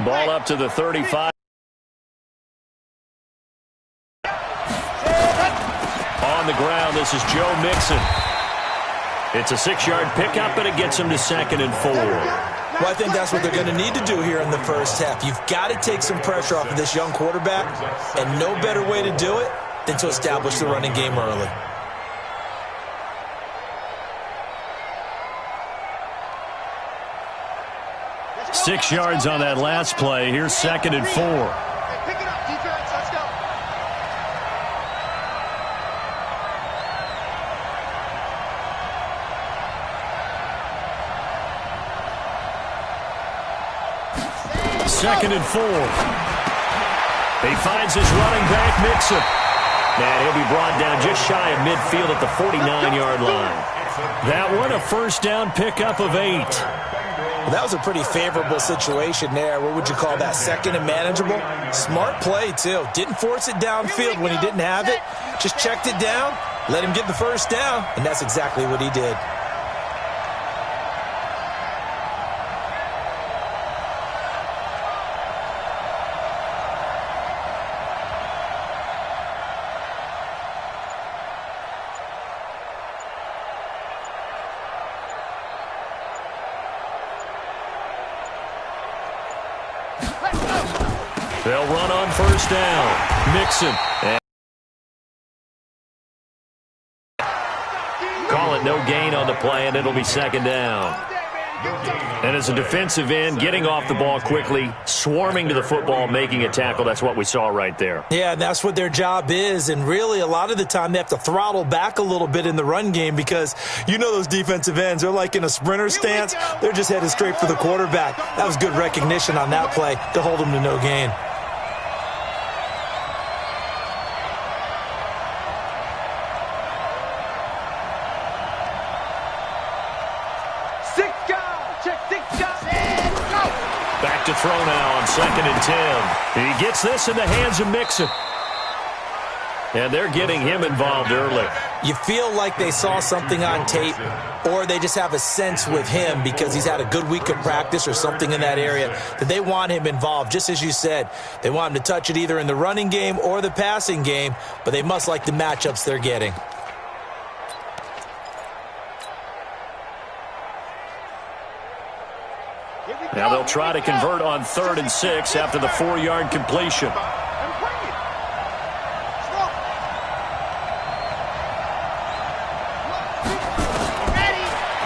Ball up to the 35. On the ground, this is Joe Mixon. It's a 6-yard pickup, and it gets him to 2nd and 4. Well, I think that's what they're going to need to do here in the first half. You've got to take some pressure off of this young quarterback, and no better way to do it than to establish the running game early. Six yards on that last play. Here's 2nd and 4. Pick it up, defense. Let's go. Second and 4. He finds his running back, Mixon. And he'll be brought down just shy of midfield at the 49-yard line. That one, a first down pickup of 8. Well, that was a pretty favorable situation there. What would you call that? 2nd and manageable? Smart play, too. Didn't force it downfield when he didn't have it. Just checked it down, let him get the first down, and that's exactly what he did. They'll run on first down. Mixon. Call it no gain on the play, and it'll be 2nd down. And as a defensive end, getting off the ball quickly, swarming to the football, making a tackle, that's what we saw right there. Yeah, and that's what their job is. And really, a lot of the time, they have to throttle back a little bit in the run game because you know those defensive ends, they're like in a sprinter stance. They're just headed straight for the quarterback. That was good recognition on that play to hold them to no gain. Back to throw now on 2nd and 10. He gets this in the hands of Mixon. And they're getting him involved early. You feel like they saw something on tape, or they just have a sense with him because he's had a good week of practice or something in that area that they want him involved. Just as you said, they want him to touch it either in the running game or the passing game, but they must like the matchups they're getting. Now they'll try to convert on 3rd and 6 after the 4-yard completion.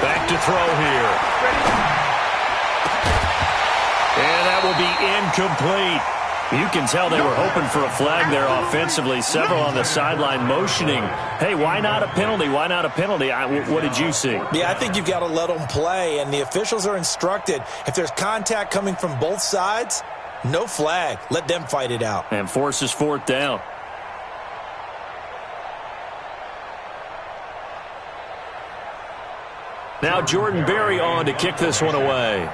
Back to throw here. And that will be incomplete. You can tell they were hoping for a flag there offensively. Several on the sideline motioning, hey, why not a penalty? Why not a penalty? What did you see? Yeah, I think you've got to let them play, and the officials are instructed. If there's contact coming from both sides, no flag. Let them fight it out. And forces 4th down. Now Jordan Berry on to kick this one away.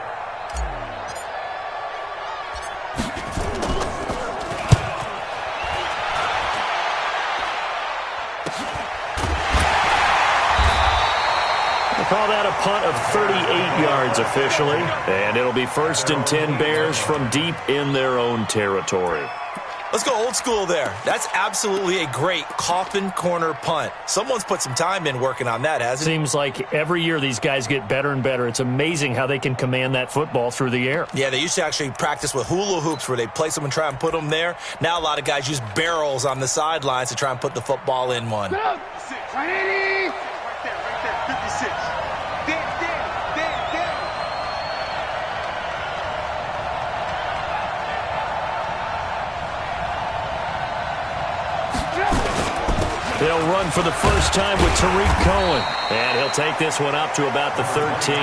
Call that a punt of 38 yards officially. And it'll be 1st and 10 Bears from deep in their own territory. Let's go old school there. That's absolutely a great coffin corner punt. Someone's put some time in working on that, hasn't it? Seems like every year these guys get better and better. It's amazing how they can command that football through the air. Yeah, they used to actually practice with hula hoops where they place them and try and put them there. Now a lot of guys use barrels on the sidelines to try and put the football in one. 56, right there, 56. They'll run for the first time with Tariq Cohen. And he'll take this one up to about the 13.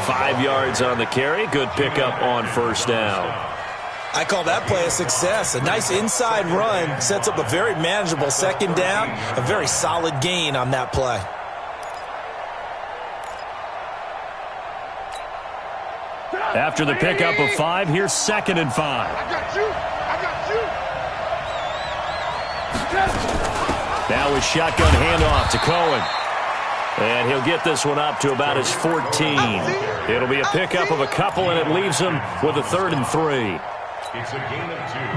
5 yards on the carry. Good pickup on first down. I call that play a success. A nice inside run sets up a very manageable 2nd down. A very solid gain on that play. After the pickup of 5, here's 2nd and 5. I got you. Now a shotgun handoff to Cohen. And he'll get this one up to about his 14. It'll be a pickup of a couple, and it leaves him with a 3rd and 3.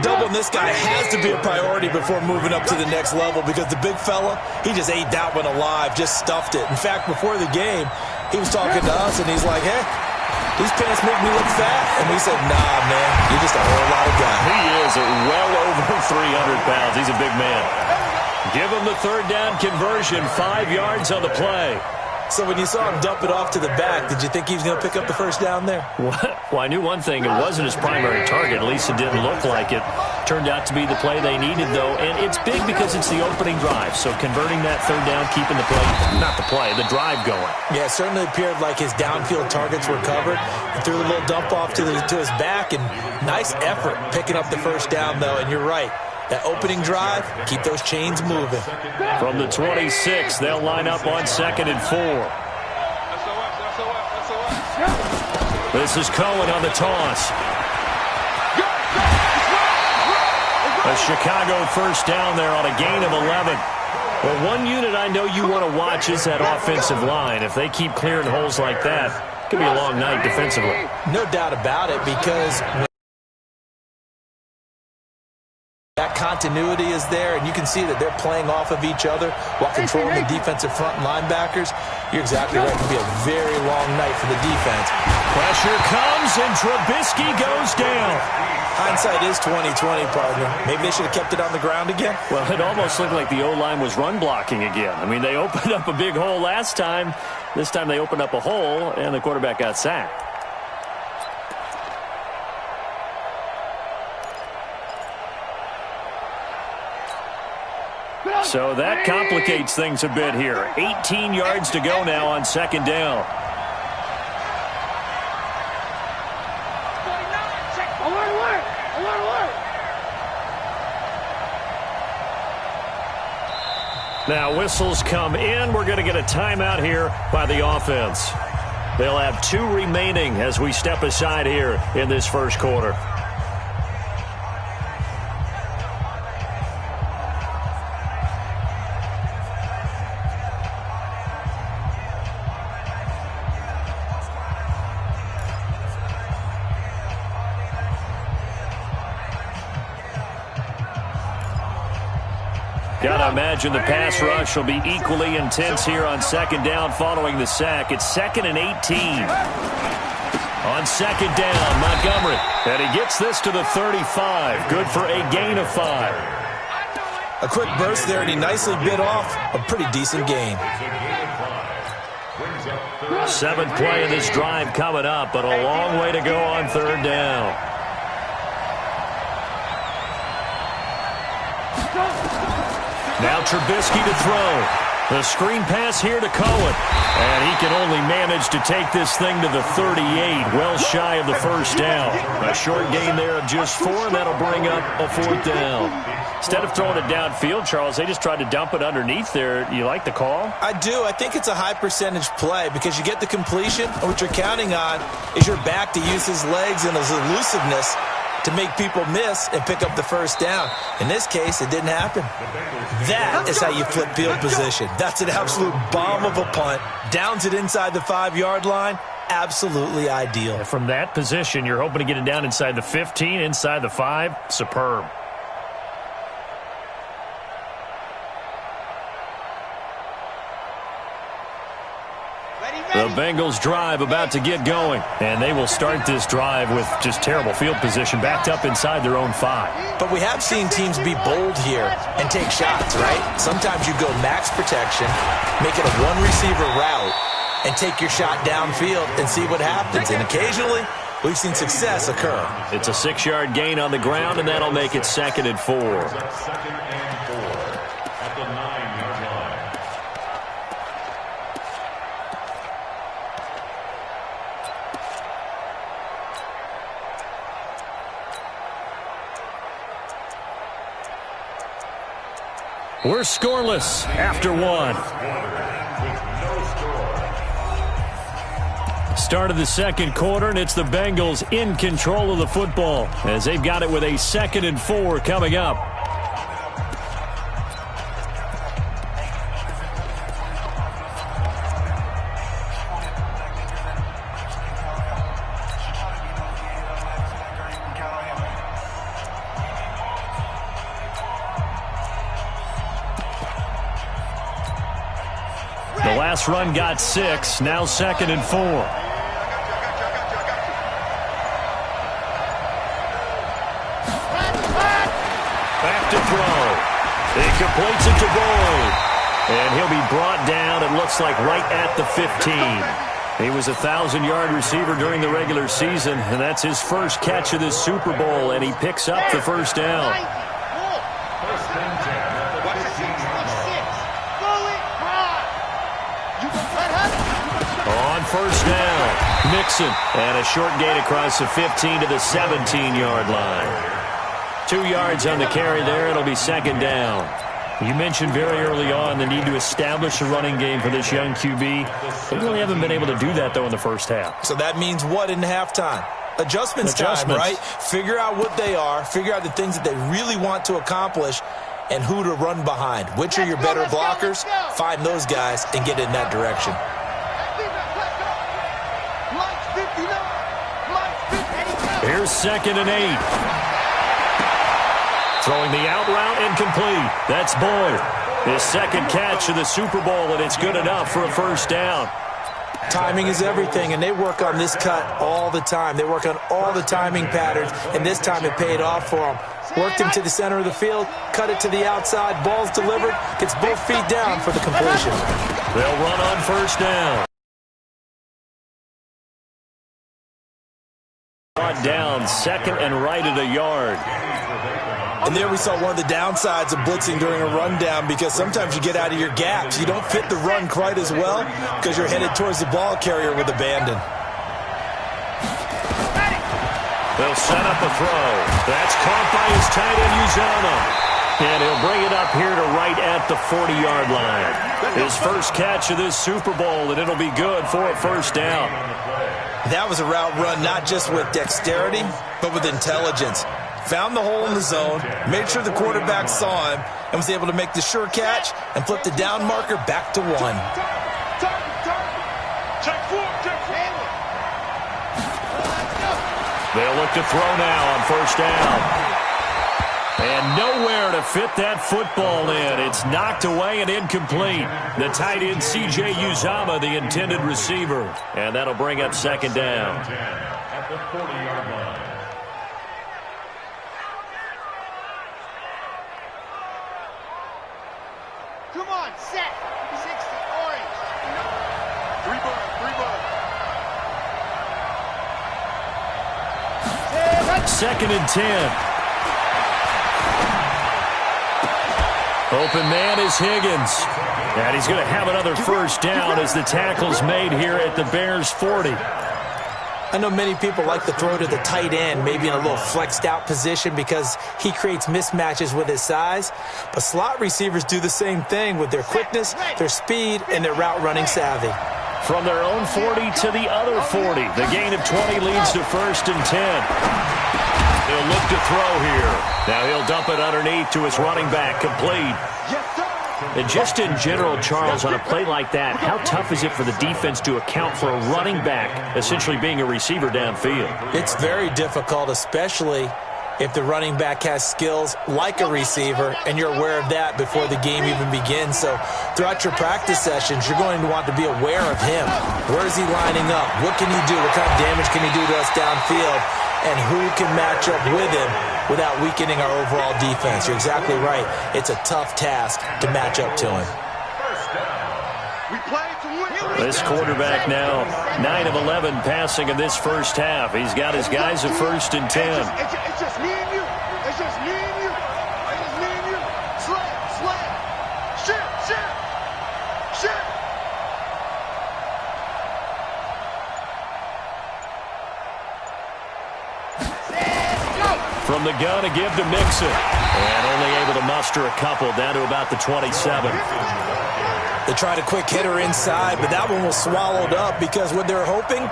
Doubling this guy has to be a priority before moving up to the next level because the big fella, he just ate that one alive, just stuffed it. In fact, before the game, he was talking to us, and he's like, hey, these pants make me look fat. And we said, nah, man, you're just a whole lot of guy. He is well over 300 pounds. He's a big man. Give him the 3rd down conversion, 5 yards on the play. So when you saw him dump it off to the back, did you think he was going to pick up the 1st down there? Well, I knew one thing. It wasn't his primary target. At least it didn't look like it. Turned out to be the play they needed, though. And it's big because it's the opening drive. So converting that 3rd down, keeping the play, not the play, the drive going. Yeah, it certainly appeared like his downfield targets were covered. He threw a little dump off to his back, and nice effort picking up the 1st down, though. And you're right. That opening drive, keep those chains moving. From the 26, they'll line up on 2nd and 4. This is Cohen on the toss. A Chicago 1st down there on a gain of 11. Well, one unit I know you want to watch is that offensive line. If they keep clearing holes like that, it could be a long night defensively. No doubt about it, because that continuity is there, and you can see that they're playing off of each other while controlling the defensive front linebackers. You're exactly right. It could be a very long night for the defense. Pressure comes, and Trubisky goes down. Hindsight is 20/20, partner. Maybe they should have kept it on the ground again. Well, it almost looked like the O-line was run blocking again. I mean, they opened up a big hole last time. This time they opened up a hole, and the quarterback got sacked. So that complicates things a bit here. 18 yards to go now on 2nd down. Now whistles come in. We're going to get a timeout here by the offense. They'll have 2 remaining as we step aside here in this 1st quarter. Gotta imagine the pass rush will be equally intense here on 2nd down following the sack. It's 2nd and 18. On 2nd down, Montgomery. And he gets this to the 35. Good for a gain of 5. A quick burst there, and he nicely bit off a pretty decent gain. 7th play of this drive coming up, but a long way to go on 3rd down. Now Trubisky to throw. The screen pass here to Cohen. And he can only manage to take this thing to the 38, well shy of the 1st down. A short gain there of just 4, and that'll bring up a 4th down. Instead of throwing it downfield, Charles, they just tried to dump it underneath there. You like the call? I do. I think it's a high-percentage play because you get the completion, and what you're counting on is your back to use his legs and his elusiveness to make people miss and pick up the 1st down. In this case, it didn't happen. That is how you flip field position. That's an absolute bomb of a punt. Downs it inside the 5-yard line. Absolutely ideal. From that position, you're hoping to get it down inside the 15, inside the 5. Superb. The Bengals drive about to get going, and they will start this drive with just terrible field position backed up inside their own 5. But we have seen teams be bold here and take shots, right? Sometimes you go max protection, make it a one-receiver route, and take your shot downfield and see what happens. And occasionally, we've seen success occur. It's a 6-yard gain on the ground, and that'll make it 2nd and 4. We're scoreless after 1. Start of the 2nd quarter, and it's the Bengals in control of the football as they've got it with a 2nd and 4 coming up. last run got 6. Now 2nd and 4. Back to throw. He completes it to Boyd. And he'll be brought down, it looks like, right at the 15. He was a 1,000-yard receiver during the regular season, and that's his first catch of this Super Bowl, and he picks up the first down. On first down, Mixon, and a short gain across the 15 to the 17-yard line. 2 yards on the carry there. It'll be 2nd down. You mentioned very early on the need to establish a running game for this young QB. They really haven't been able to do that, though, in the first half. So that means what in halftime? Adjustments time, right? Figure out what they are. Figure out the things that they really want to accomplish and who to run behind. Which are your better blockers? Find those guys and get in that direction. Here's 2nd and 8. Throwing the out route incomplete. That's Boyd. His second catch of the Super Bowl, and it's good enough for a first down. Timing is everything, and they work on this cut all the time. They work on all the timing patterns, and this time it paid off for them. Worked him to the center of the field, cut it to the outside, ball's delivered, gets both feet down for the completion. They'll run on first down. Down, 2nd and right at a yard. And there we saw one of the downsides of blitzing during a rundown, because sometimes you get out of your gaps. You don't fit the run quite as well because you're headed towards the ball carrier with abandon. They'll set up a throw. That's caught by his tight end, Uzomah. And he'll bring it up here to right at the 40-yard line. His first catch of this Super Bowl, and it'll be good for a first down. That was a route run not just with dexterity, but with intelligence. Found the hole in the zone, made sure the quarterback saw him, and was able to make the sure catch and flip the down marker back to 1. They'll look to throw now on first down. And nowhere to fit that football in. It's knocked away and incomplete. The tight end, C.J. Uzomah, the intended receiver. And that'll bring up 2nd down. At the 40-yard line. Come on, set. 60, orange. 3 ball. 2nd and 10. Open man is Higgins. And he's going to have another first down as the tackle's made here at the Bears' 40. I know many people like to throw to the tight end, maybe in a little flexed out position because he creates mismatches with his size. But slot receivers do the same thing with their quickness, their speed, and their route running savvy. From their own 40 to the other 40. The gain of 20 leads to 1st and 10. He'll look to throw here. Now he'll dump it underneath to his running back, complete. And just in general, Charles, on a play like that, how tough is it for the defense to account for a running back essentially being a receiver downfield? It's very difficult, especially if the running back has skills like a receiver, and you're aware of that before the game even begins. So throughout your practice sessions, you're going to want to be aware of him. Where is he lining up? What can he do? What kind of damage can he do to us downfield? And who can match up with him without weakening our overall defense? You're exactly right. It's a tough task to match up to him. This quarterback now 9 of 11 passing in this first half. He's got his guys at 1st and 10. It's just me and you. It's just me and you. It's just me and you. Slam. Shit. From the gun, a give to Mixon. And only able to muster a couple down to about the 27. They tried a quick hitter inside, but that one was swallowed up because what they're hoping,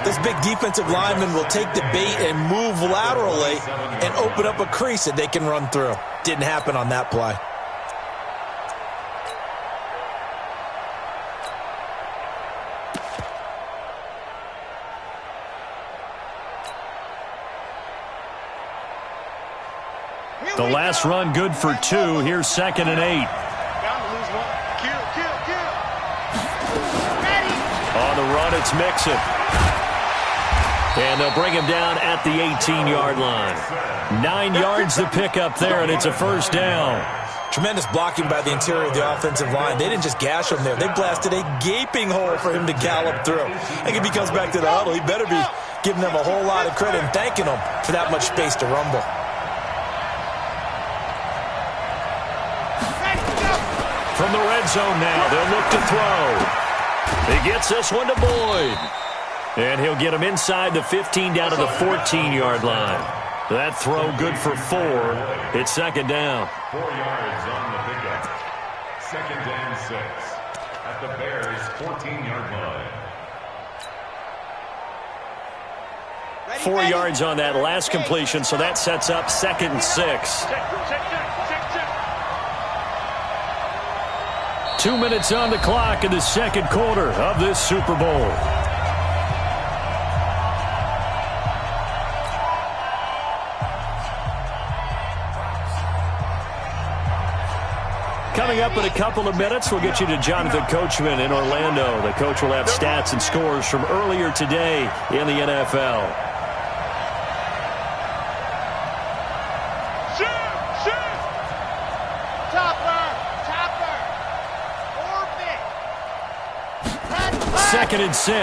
this big defensive lineman will take the bait and move laterally and open up a crease that they can run through. Didn't happen on that play. The last run good for 2. Here's 2nd and 8. On the run, it's Mixon. And they'll bring him down at the 18-yard line. 9 yards to pick up there, and it's a first down. Tremendous blocking by the interior of the offensive line. They didn't just gash him there. They blasted a gaping hole for him to gallop through. I think if he comes back to the huddle, he better be giving them a whole lot of credit and thanking them for that much space to rumble. From the red zone now, they'll look to throw. He gets this one to Boyd. And he'll get him inside the 15 down to the 14-yard line. That throw good for 4. It's second down. 4 yards on the pickup. Second and 6 at the Bears' 14-yard line. 4 yards on that last completion, so that sets up second and 6. 2 minutes on the clock in the second quarter of this Super Bowl. Coming up in a couple of minutes, we'll get you to Jonathan Coachman in Orlando. The coach will have stats and scores from earlier today in the NFL. Second and 6.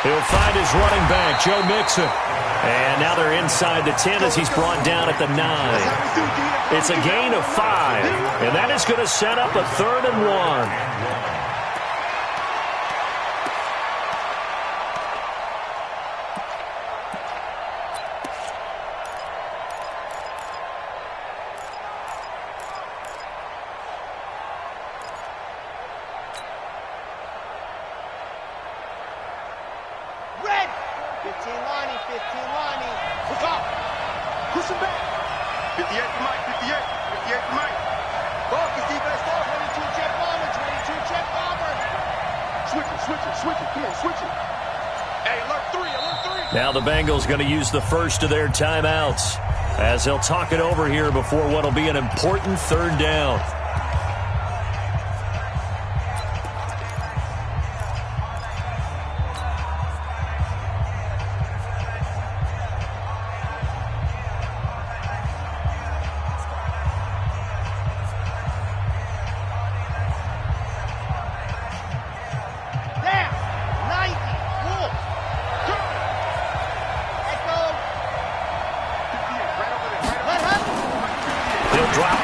He'll find his running back, Joe Mixon. And now they're inside the 10 as he's brought down at the 9. It's a gain of 5. And that is going to set up a 3rd and 1. Now the Bengals going to use the first of their timeouts as they'll talk it over here before what will be an important 3rd down.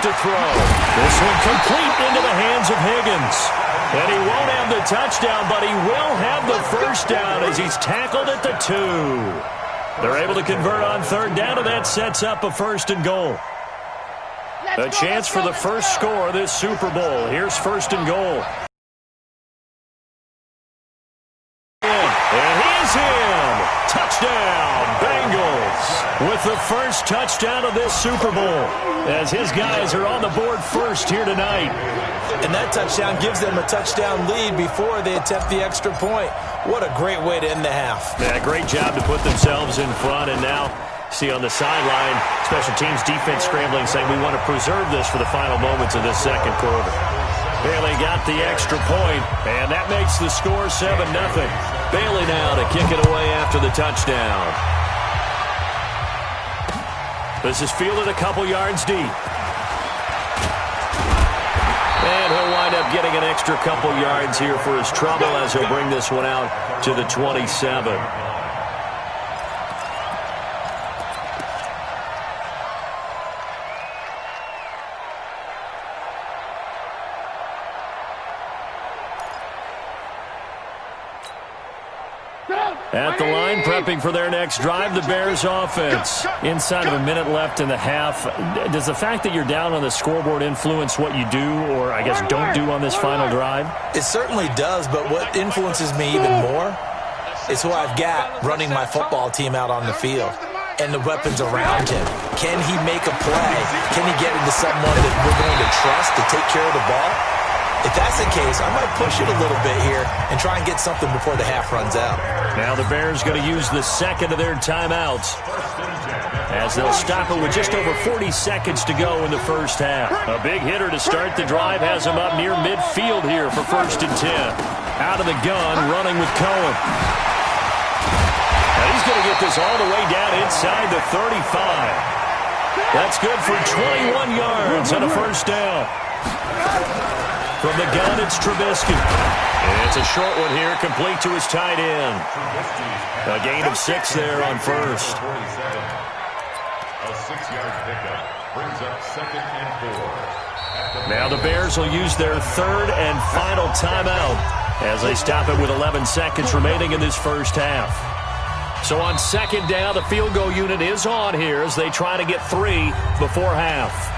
This one complete into the hands of Higgins. And he won't have the touchdown, but he will have the first down as he's tackled at the 2. They're able to convert on 3rd down, and that sets up a 1st and goal. A chance for the first score of this Super Bowl. Here's 1st and goal. And he's in. Touchdown, Bengals, with the first touchdown of this Super Bowl, as his guys are on the board first here tonight. And that touchdown gives them a touchdown lead before they attempt the extra point. What a great way to end the half. Yeah, great job to put themselves in front, and now see on the sideline, special teams defense scrambling, saying we want to preserve this for the final moments of this second quarter. Bailey got the extra point, and that makes the score 7-0. Bailey now to kick it away after the touchdown. This is fielded a couple yards deep. And he'll wind up getting an extra couple yards here for his trouble as he'll bring this one out to the 27. At the line, prepping for their next drive, the Bears offense. Inside of a minute left in the half, does the fact that you're down on the scoreboard influence what you do, or I guess don't do on this final drive? It certainly does, but what influences me even more is who I've got running my football team out on the field and the weapons around him. Can he make a play? Can he get into someone that we're going to trust to take care of the ball? If that's the case, I might push it a little bit here and try and get something before the half runs out. Now the Bears going to use the second of their timeouts as they'll stop it with just over 40 seconds to go in the first half. A big hitter to start the drive has him up near midfield here for 1st and 10. Out of the gun, running with Cohen. And he's going to get this all the way down inside the 35. That's good for 21 yards and a first down. From the gun, it's Trubisky. It's a short one here, complete to his tight end. A gain of 6 there on first. A 6-yard pickup brings up 2nd and 4. Now the Bears will use their 3rd and final timeout as they stop it with 11 seconds remaining in this first half. So on 2nd down, the field goal unit is on here as they try to get 3 before half.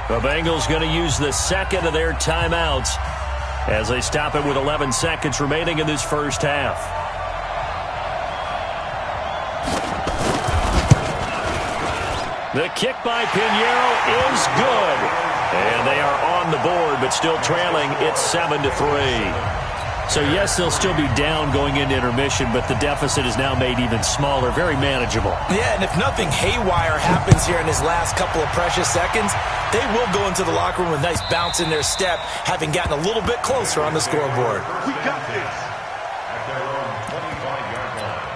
The Bengals going to use the 2nd of their timeouts as they stop it with 11 seconds remaining in this first half. The kick by Pinheiro is good. And they are on the board, but still trailing. It's 7-3. So, yes, they'll still be down going into intermission, but the deficit is now made even smaller, very manageable. Yeah, and if nothing haywire happens here in his last couple of precious seconds, they will go into the locker room with a nice bounce in their step, having gotten a little bit closer on the scoreboard. We got this. At their own 25-yard line.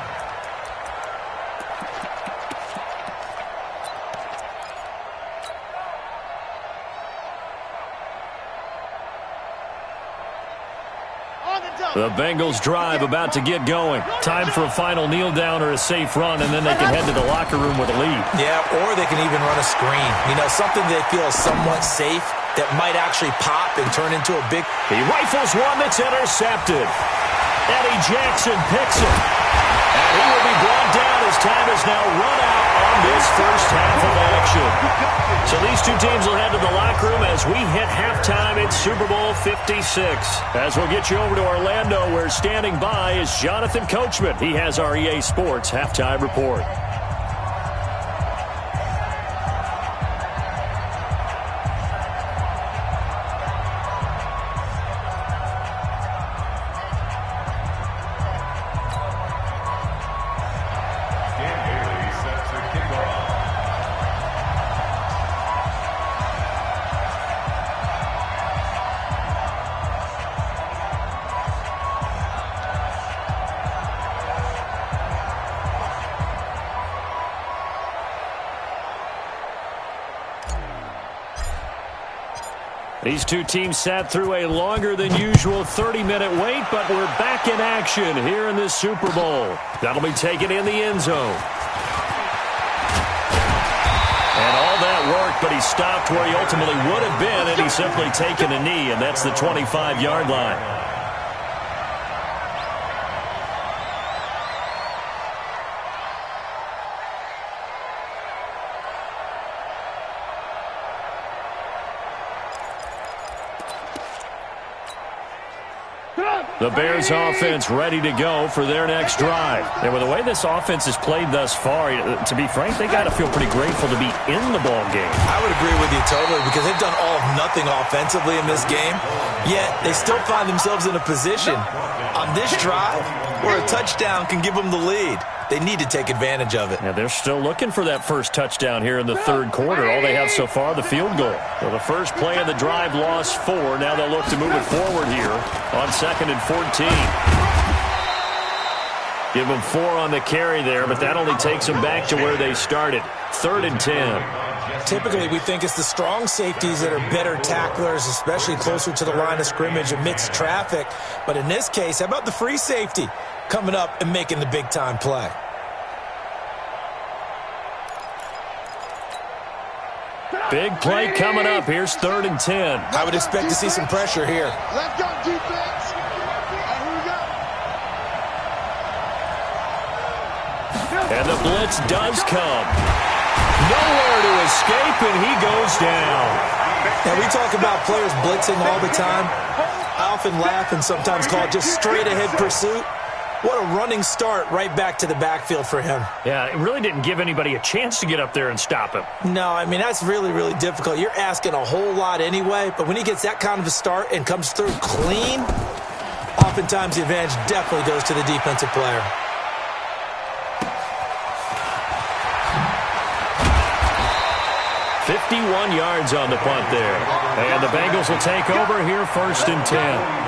The Bengals drive about to get going. Time for a final kneel down or a safe run, and then they can head to the locker room with a lead. Yeah, or they can even run a screen. You know, something they feel is somewhat safe that might actually pop and turn into a big... He rifles one that's intercepted. Eddie Jackson picks it. And he will be brought down as time has now run out on this first half of action. So these two teams will head to the locker room as we hit halftime in Super Bowl 56. As we'll get you over to Orlando, where standing by is Jonathan Coachman. He has our EA Sports halftime report. These two teams sat through a longer than usual 30-minute wait, but we're back in action here in this Super Bowl. That'll be taken in the end zone. And all that worked, but he stopped where he ultimately would have been, and he's simply taken a knee, and that's the 25-yard line. The Bears offense ready to go for their next drive. And with the way this offense has played thus far, to be frank, they got to feel pretty grateful to be in the ball game. I would agree with you totally, because they've done all of nothing offensively in this game, yet they still find themselves in a position on this drive where a touchdown can give them the lead. They need to take advantage of it. Yeah, they're still looking for that first touchdown here in the third quarter. All they have so far, the field goal. So the first play of the drive lost 4. Now they'll look to move it forward here on 2nd and 14. Give them 4 on the carry there, but that only takes them back to where they started. 3rd and 10. Typically, we think it's the strong safeties that are better tacklers, especially closer to the line of scrimmage amidst traffic. But in this case, how about the free safety coming up and making the big-time play? Big play coming up. Here's 3rd and 10. I would expect to see some pressure here. Let's go, defense. Here we go. And the blitz does come. Nowhere to escape, and he goes down. Now, we talk about players blitzing all the time. I often laugh and sometimes call it just straight-ahead pursuit. What a running start right back to the backfield for him. Yeah, it really didn't give anybody a chance to get up there and stop him. No, I mean, that's really, really difficult. You're asking a whole lot anyway, but when he gets that kind of a start and comes through clean, oftentimes the advantage definitely goes to the defensive player. 51 yards on the punt there. And the Bengals will take over here, 1st and 10.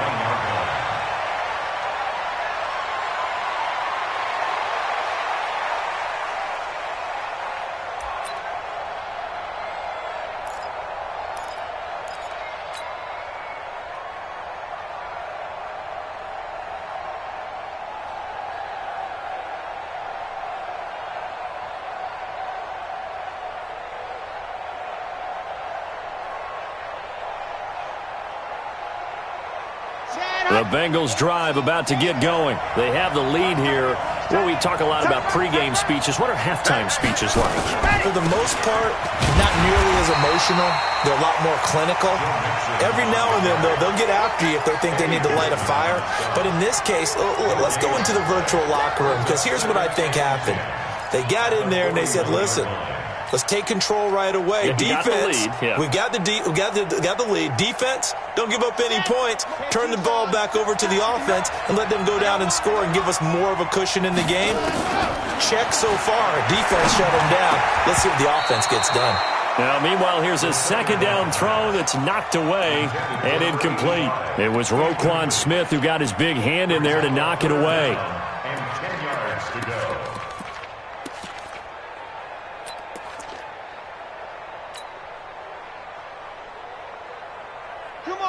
The Bengals drive about to get going. They have the lead here. Well, we talk a lot about pregame speeches. What are halftime speeches like? For the most part, not nearly as emotional. They're a lot more clinical. Every now and then, though, they'll get after you if they think they need to light a fire. But in this case, let's go into the virtual locker room, because here's what I think happened. They got in there and they said, listen, let's take control right away. Yeah, defense, we got the lead. Defense, don't give up any points. Turn the ball back over to the offense and let them go down and score and give us more of a cushion in the game. Check so far. Defense shut them down. Let's see what the offense gets done. Now, meanwhile, here's a 2nd down throw that's knocked away and incomplete. It was Roquan Smith who got his big hand in there to knock it away. And 10 yards to go.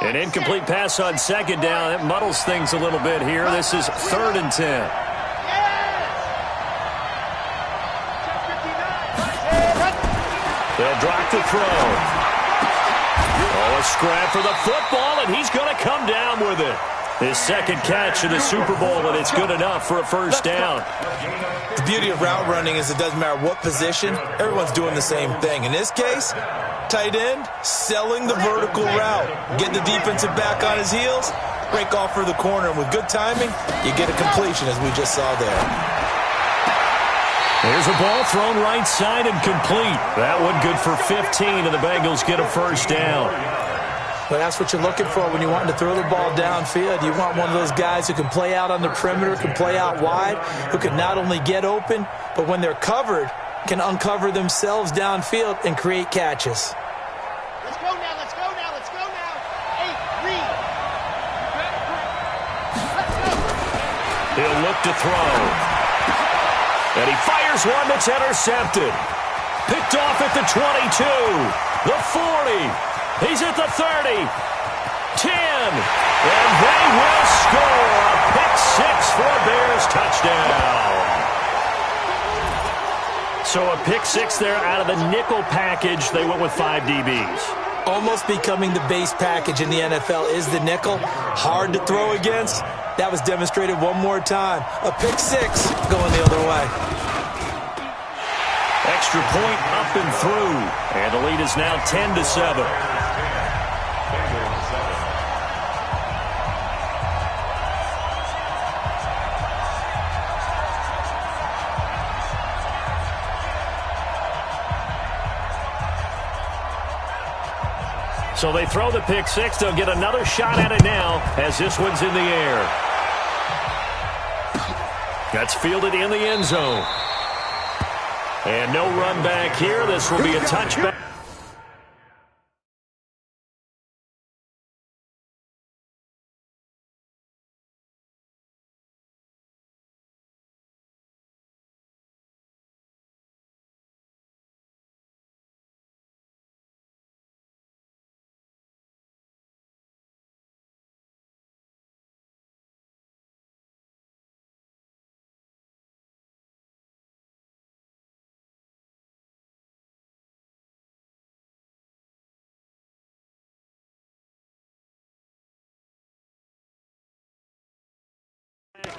An incomplete pass on 2nd down. That muddles things a little bit here. This is 3rd and 10. They'll drop the throw. Oh, a scrap for the football, and he's going to come down with it. His 2nd catch of the Super Bowl, and it's good enough for a 1st down. The beauty of route running is it doesn't matter what position. Everyone's doing the same thing. In this case, tight end, selling the vertical route. Get the defensive back on his heels, break off for the corner. And with good timing, you get a completion, as we just saw there. There's a ball thrown right side and complete. That one good for 15, and the Bengals get a 1st down. But that's what you're looking for when you want to throw the ball downfield. You want one of those guys who can play out on the perimeter, can play out wide, who can not only get open, but when they're covered, can uncover themselves downfield and create catches. Let's go now, let's go now, let's go now. Hey, read. Let's go. He'll look to throw. And he fires one that's intercepted. Picked off at the 22, the 40. He's at the 30, 10, and they will score a pick-6 for a Bears touchdown. So a pick-6 there out of the nickel package. They went with 5 DBs. Almost becoming the base package in the NFL is the nickel. Hard to throw against. That was demonstrated one more time. A pick-6 going the other way. Extra point up and through, and the lead is now 10-7. So they throw the pick-6. They'll get another shot at it now as this one's in the air. That's fielded in the end zone. And no run back here. This will be a touchback.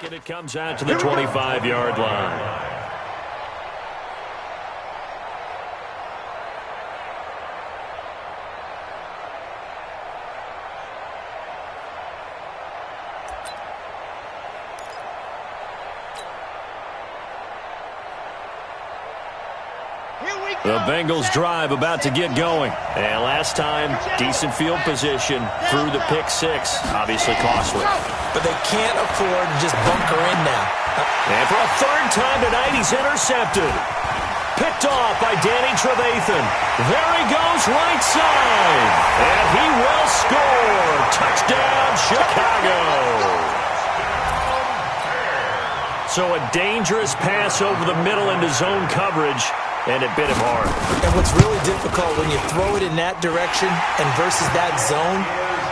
And it comes out to the 25-yard line. The Bengals drive about to get going. And last time, decent field position through the pick-6. Obviously costly. But they can't afford to just bunker in now. And for a 3rd time tonight, he's intercepted. picked off by Danny Trevathan. There he goes, right side. And he will score. Touchdown, Chicago. So a dangerous pass over the middle into zone coverage, and it bit him hard. And what's really difficult when you throw it in that direction and versus that zone,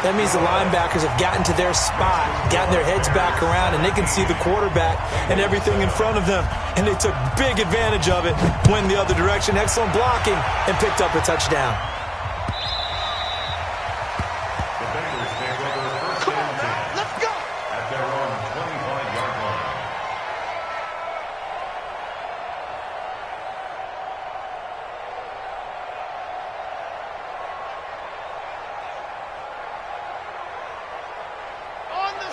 that means the linebackers have gotten to their spot, gotten their heads back around, and they can see the quarterback and everything in front of them. And they took big advantage of it, went the other direction, excellent blocking, and picked up a touchdown.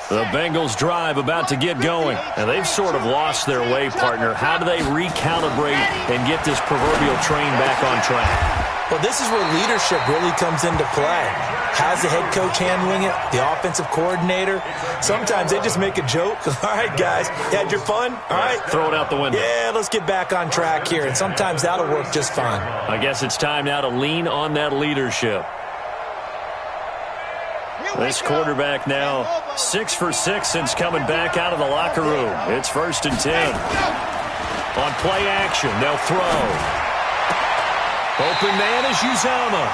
The Bengals drive about to get going, and they've sort of lost their way, partner. How do they recalibrate and get this proverbial train back on track? Well, this is where leadership really comes into play. How's the head coach handling it? The offensive coordinator? Sometimes they just make a joke. All right, guys, you had your fun? All right. Throw it out the window. Yeah, let's get back on track here, and sometimes that'll work just fine. I guess it's time now to lean on that leadership. This quarterback now 6 for 6 since coming back out of the locker room. It's 1st and 10. On play action, they'll throw. Open man is Uzomah.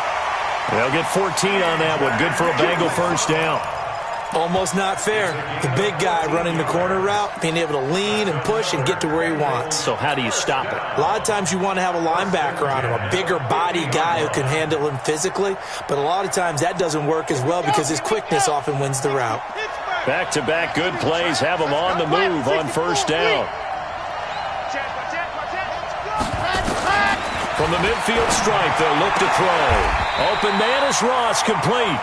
They'll get 14 on that one. Good for a Bengal first down. Almost not fair. The big guy running the corner route, being able to lean and push and get to where he wants. So how do you stop it? A lot of times you want to have a linebacker on him, a bigger body guy who can handle him physically, but a lot of times that doesn't work as well because his quickness often wins the route. Back-to-back good plays have him on the move on first down. From the midfield stripe, they'll look to throw. Open man is Ross, complete.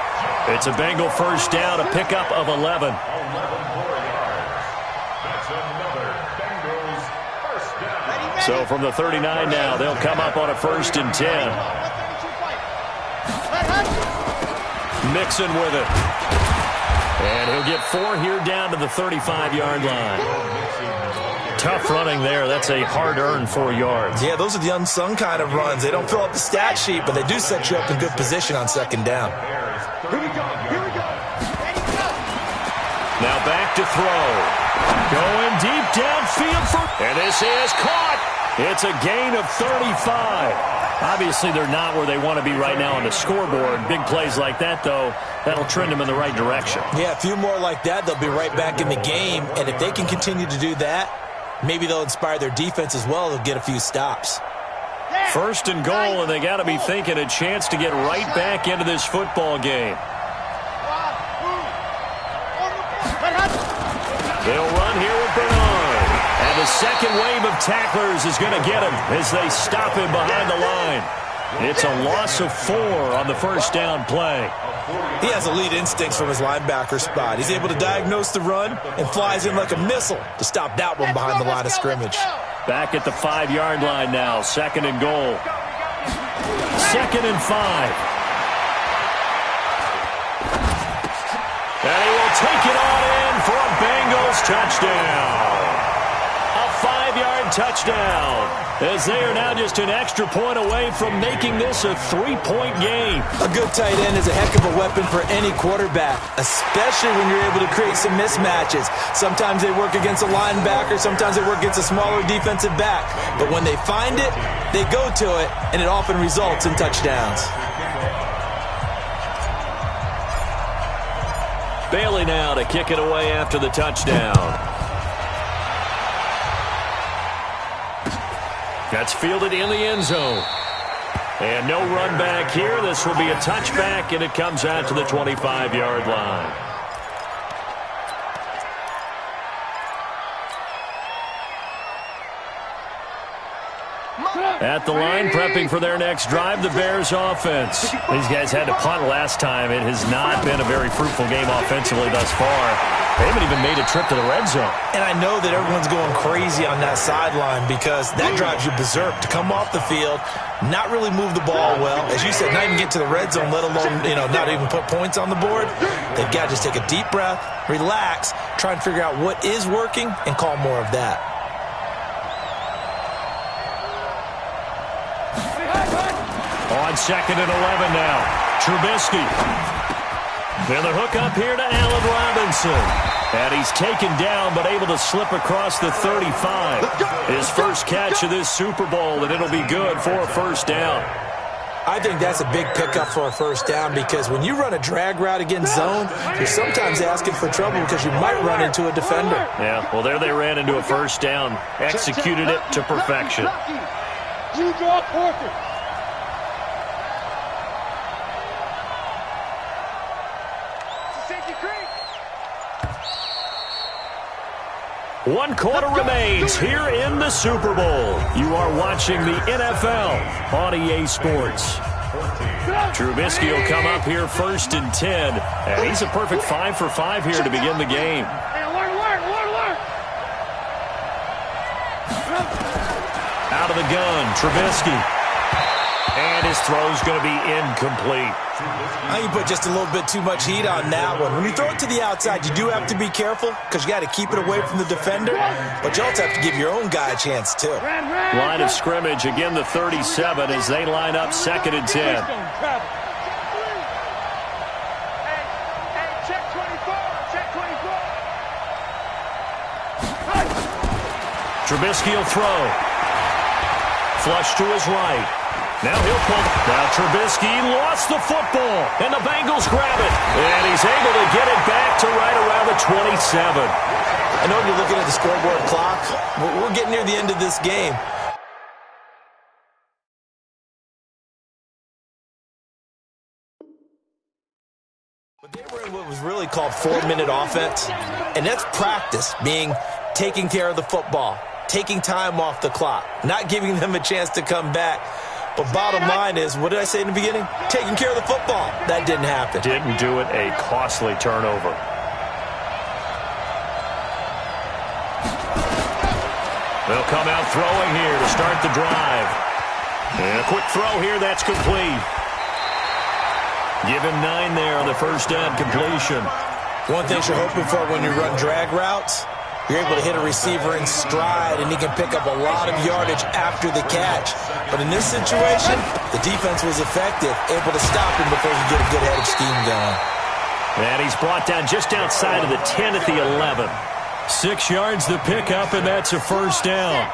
It's a Bengal first down, a pickup of 11. That's another Bengals first down. So from the 39 now, they'll come up on a 1st and 10. Mixon with it. And he'll get 4 here down to the 35-yard line. Tough running there. That's a hard-earned 4 yards. Yeah, those are the unsung kind of runs. They don't fill up the stat sheet, but they do set you up in good position on 2nd down. Here we go. Now back to throw. Going deep downfield and this is caught. It's a gain of 35. Obviously, they're not where they want to be right now on the scoreboard. Big plays like that, though, that'll trend them in the right direction. Yeah, a few more like that, they'll be right back in the game. And if they can continue to do that, maybe they'll inspire their defense as well. They'll get a few stops. 1st and goal, and they got to be thinking a chance to get right back into this football game. They'll run here with Bernard. And the second wave of tacklers is going to get him as they stop him behind the line. It's a loss of 4 on the first down play. He has elite instincts from his linebacker spot. He's able to diagnose the run and flies in like a missile to stop that one behind the line of scrimmage. Back at the 5-yard line now, 2nd and goal. 2nd and 5. And he will take it on in for a Bengals touchdown. A 5-yard touchdown, as they are now just an extra point away from making this a 3-point game. A good tight end is a heck of a weapon for any quarterback, especially when you're able to create some mismatches. Sometimes they work against a linebacker, sometimes they work against a smaller defensive back. But when they find it, they go to it, and it often results in touchdowns. Bailey now to kick it away after the touchdown. That's fielded in the end zone. And no run back here. This will be a touchback, and it comes out to the 25-yard line. At the line, prepping for their next drive, the Bears offense. These guys had to punt last time. It has not been a very fruitful game offensively thus far. They haven't even made a trip to the red zone. And I know that everyone's going crazy on that sideline because that drives you berserk to come off the field, not really move the ball well. As you said, not even get to the red zone, let alone, not even put points on the board. They've got to just take a deep breath, relax, try and figure out what is working and call more of that. 2nd and 11 now. Trubisky. And the hook up here to Allen Robinson. And he's taken down but able to slip across the 35. His first catch of this Super Bowl, and it'll be good for a first down. I think that's a big pickup for a first down because when you run a drag route against zone, you're sometimes asking for trouble because you might run into a defender. Yeah, well, there they ran into a first down. Executed it to perfection. You draw Porter. One quarter remains here in the Super Bowl. You are watching the NFL on EA Sports. Trubisky will come up here 1st and 10. And he's a perfect 5 for 5 here to begin the game. Out of the gun, Trubisky. And his throw's going to be incomplete. I think you put just a little bit too much heat on that one. When you throw it to the outside, you do have to be careful because you got to keep it away from the defender. But you also have to give your own guy a chance, too. Line of scrimmage, again the 37 as they line up 2nd and 10. Check 24. Check 24. Trubisky will throw. Flush to his right. Now he'll pull. Now Trubisky lost the football, and the Bengals grab it. And he's able to get it back to right around the 27. I know you're looking at the scoreboard clock. We're getting near the end of this game. But they were in what was really called 4-minute offense, and that's practice, being taking care of the football, taking time off the clock, not giving them a chance to come back. But bottom line is, what did I say in the beginning? Taking care of the football. That didn't happen. Didn't do it. A costly turnover. They'll come out throwing here to start the drive. And a quick throw here. That's complete. Give him 9 there on the first down completion. One thing you're hoping for when you run drag routes, you're able to hit a receiver in stride, and he can pick up a lot of yardage after the catch. But in this situation, the defense was effective, able to stop him before he get a good head of steam going. And he's brought down just outside of the 10 at the 11. 6 yards the pickup, and that's a first down.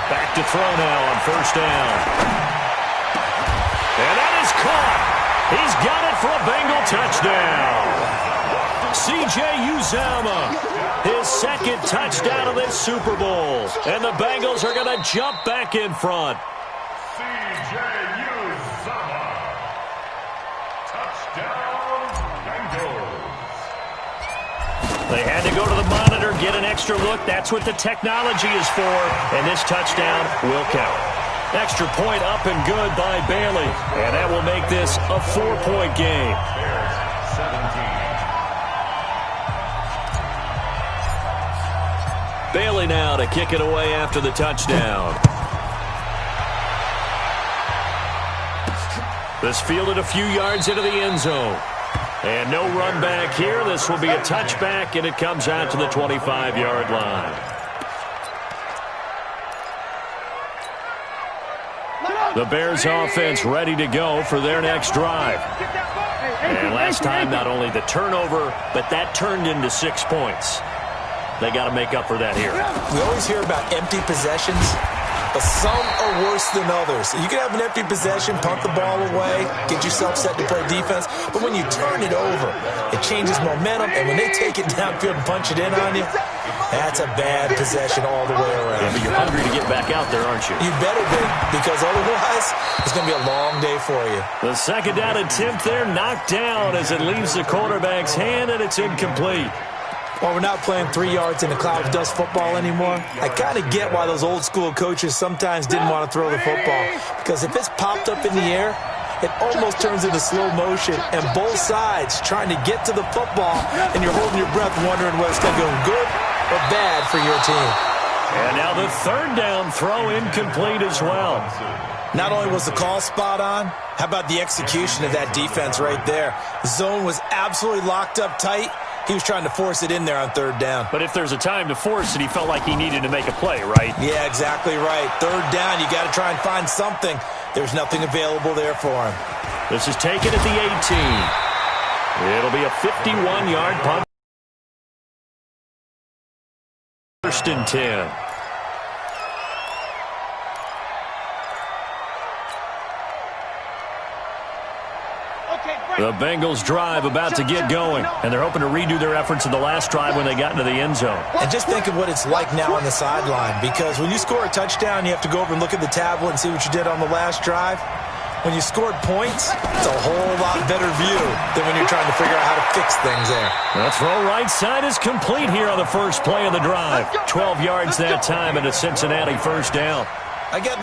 Back to throw now on first down. And that is caught. He's got it for a Bengal touchdown. C.J. Uzomah, his 2nd touchdown of this Super Bowl. And the Bengals are going to jump back in front. C.J. Uzomah. Touchdown, Bengals. They had to go to the monitor, get an extra look. That's what the technology is for. And this touchdown will count. Extra point up and good by Bailey. And that will make this a 4-point game. Bailey now to kick it away after the touchdown. This fielded a few yards into the end zone. And no run back here. This will be a touchback, and it comes out to the 25-yard line. The Bears offense ready to go for their next drive. And last time, not only the turnover, but that turned into 6 points. They got to make up for that here. We always hear about empty possessions, but some are worse than others. You can have an empty possession, punt the ball away, get yourself set to play defense, but when you turn it over, it changes momentum, and when they take it downfield and punch it in on you, that's a bad possession all the way around. Yeah, but you're hungry to get back out there, aren't you? You better be, because otherwise, it's going to be a long day for you. The 2nd down attempt there knocked down as it leaves the quarterback's hand, and it's incomplete. Well, we're not playing 3 yards in a cloud of dust football anymore. I kind of get why those old school coaches sometimes didn't want to throw the football, because if it's popped up in the air, it almost turns into slow motion, and both sides trying to get to the football, and you're holding your breath wondering whether it's going to go good or bad for your team. And now the 3rd down throw incomplete as well. Not only was the call spot on, how about the execution of that defense right there? The zone was absolutely locked up tight, He was trying to force it in there on third down. But if there's a time to force it, he felt like he needed to make a play, right? Yeah, exactly right. Third down, you got to try and find something. There's nothing available there for him. This is taken at the 18. It'll be a 51-yard punt. First and 10. The Bengals drive about to get going, and they're hoping to redo their efforts in the last drive when they got into the end zone. And just think of what it's like now on the sideline, because when you score a touchdown, you have to go over and look at the tablet and see what you did on the last drive. When you scored points, it's a whole lot better view than when you're trying to figure out how to fix things there. The throw right side is complete here on the first play of the drive. 12 yards that time and a Cincinnati first down. I get